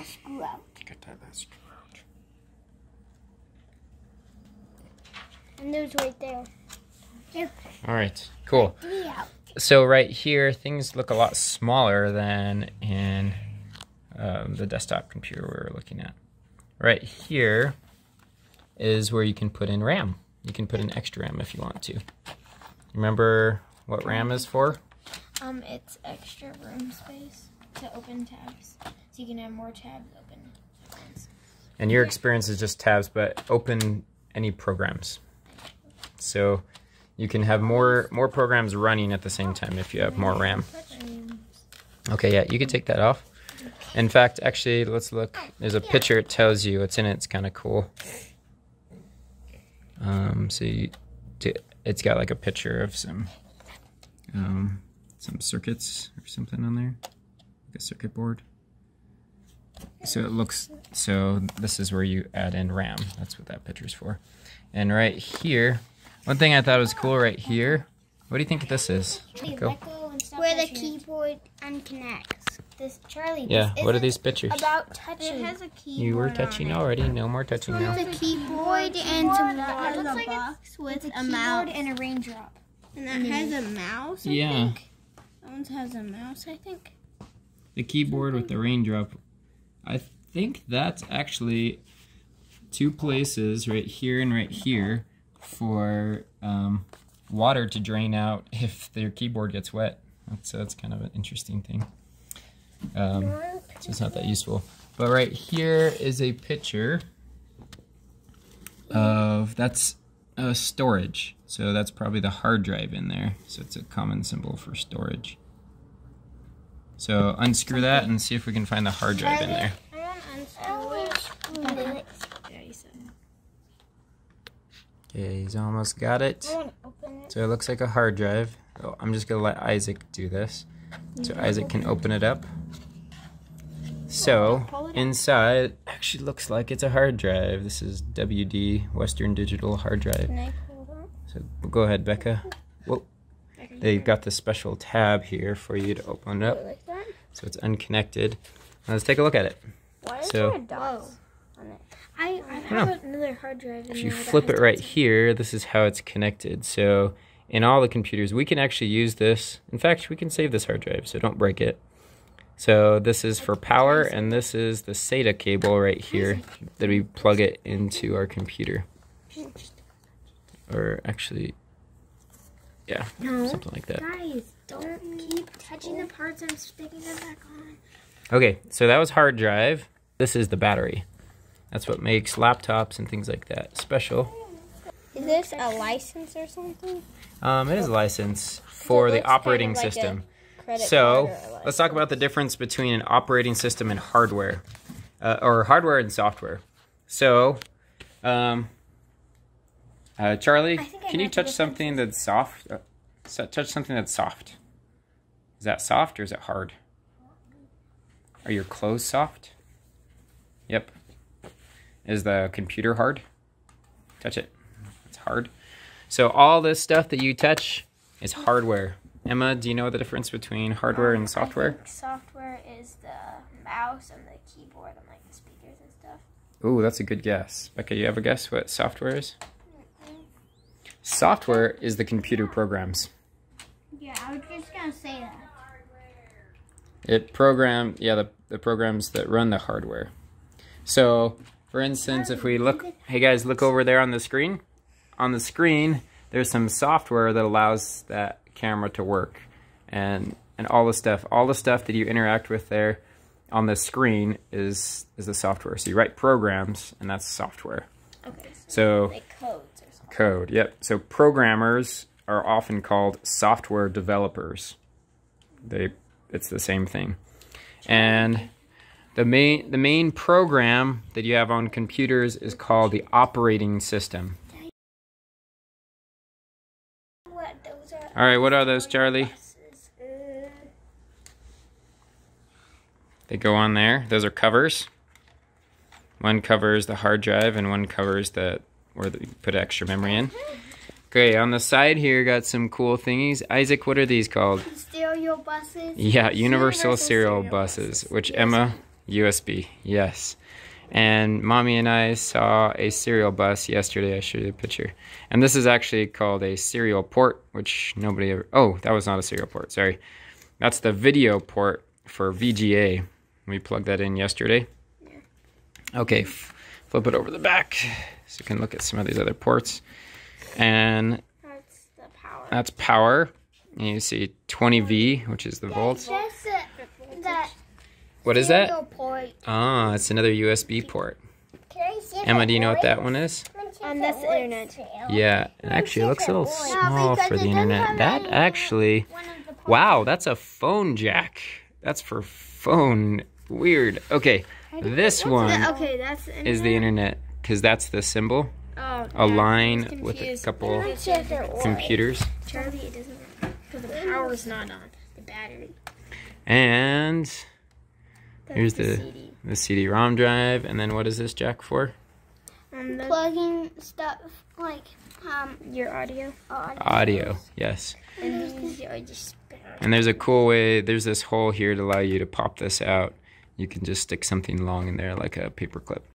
screw out. Get that last screw out. And there's right there. All right, cool. So right here, things look a lot smaller than in the desktop computer we were looking at. Right here is where you can put in RAM. You can put in extra RAM if you want to. Remember what RAM is for? It's extra room space to open tabs, so you can have more tabs open at once. And your experience is just tabs, but open any programs. So you can have more programs running at the same time if you have more RAM. Okay, yeah, you can take that off. In fact, actually, let's look. There's a picture. It tells you what's in it. It's kind of cool. It's got like a picture of some circuits or something on there, like a circuit board. So it looks. So this is where you add in RAM. That's what that picture's for. And right here, one thing I thought was cool right here. What do you think this is? Go. Where the keyboard unconnects. This Charlie. Yeah. What are these pictures? About touching. It has a keyboard. You were touching already. No more touching now. It's a keyboard and some It looks like box with a mouse and a raindrop. And that has a mouse. I think. That one has a mouse. I think. The keyboard with the raindrop. I think that's actually two places, right here and right here, for water to drain out if their keyboard gets wet. So that's kind of an interesting thing. So it's not that useful. But right here is a picture of, that's storage. So that's probably the hard drive in there. So it's a common symbol for storage. So unscrew that and see if we can find the hard drive in there. Okay, he's almost got it. So it looks like a hard drive. Oh, I'm just gonna let Isaac do this, so Isaac can open it up. So inside actually looks like it's a hard drive. This is WD, Western Digital hard drive. So go ahead, Becca. Whoa. They've got the special tab here for you to open it up, so it's unconnected. Now let's take a look at it. Why is So there dots on it? I have another hard drive. If you flip it right here, this is how it's connected. So in all the computers, we can actually use this. In fact, we can save this hard drive, so don't break it. So this is for power, and this is the SATA cable right here that we plug it into our computer. Or actually, yeah, something like that. Guys, don't keep touching the parts I'm sticking them back on. Okay, so that was hard drive. This is the battery. That's what makes laptops and things like that special. Is this a license or something? It is a license for the operating system. So let's talk about the difference between an operating system and hardware, or hardware and software. So, Charlie, can you touch something that's soft? Touch something that's soft. Is that soft or is it hard? Are your clothes soft? Yep. Is the computer hard? Touch it. It's hard. So all this stuff that you touch is hardware. Emma, do you know the difference between hardware and software? I think software is the mouse and the keyboard and like the speakers and stuff. Ooh, that's a good guess. Becca, you have a guess what software is? Software is the computer programs. Yeah, I was just gonna say that. The programs that run the hardware. So, for instance, if we look, hey guys, look over there on the screen. On the screen, there's some software that allows that camera to work, and all the stuff that you interact with there on the screen is the software. So you write programs, and that's software. Okay. So like codes or something. Code, yep. So programmers are often called software developers. It's the same thing. And the main program that you have on computers is called the operating system. All right, what are those, Charlie? They go on there. Those are covers. One covers the hard drive, and one covers where you put extra memory in. Okay, on the side here, got some cool thingies. Isaac, what are these called? Stereo buses. Yeah, universal serial buses, which Emma USB, yes. And Mommy and I saw a serial bus yesterday. I showed you a picture. And this is actually called a serial port, which nobody ever... Oh, that was not a serial port, sorry. That's the video port for VGA. We plugged that in yesterday. Okay, flip it over the back so you can look at some of these other ports. And That's the power. that's power. And you see 20V, which is the volts. What is that? Port. Ah, it's another USB port. Can I see Emma, do you know what that one is? That's the internet. Yeah, it actually looks a little small because for it the doesn't internet. have That any- actually, wow, that's a phone jack. That's for phone. Weird. Okay, this one Okay, that's the internet. is the internet because that's the symbol. Oh, A line with a couple computers. Charlie, it doesn't work because the power's not on. The battery. And That's here's CD. the CD-ROM drive. And then what is this jack for? And the, Plugging stuff like your audio. Audio, yes. And these are just. And there's a cool way, there's this hole here to allow you to pop this out. You can just stick something long in there like a paper clip.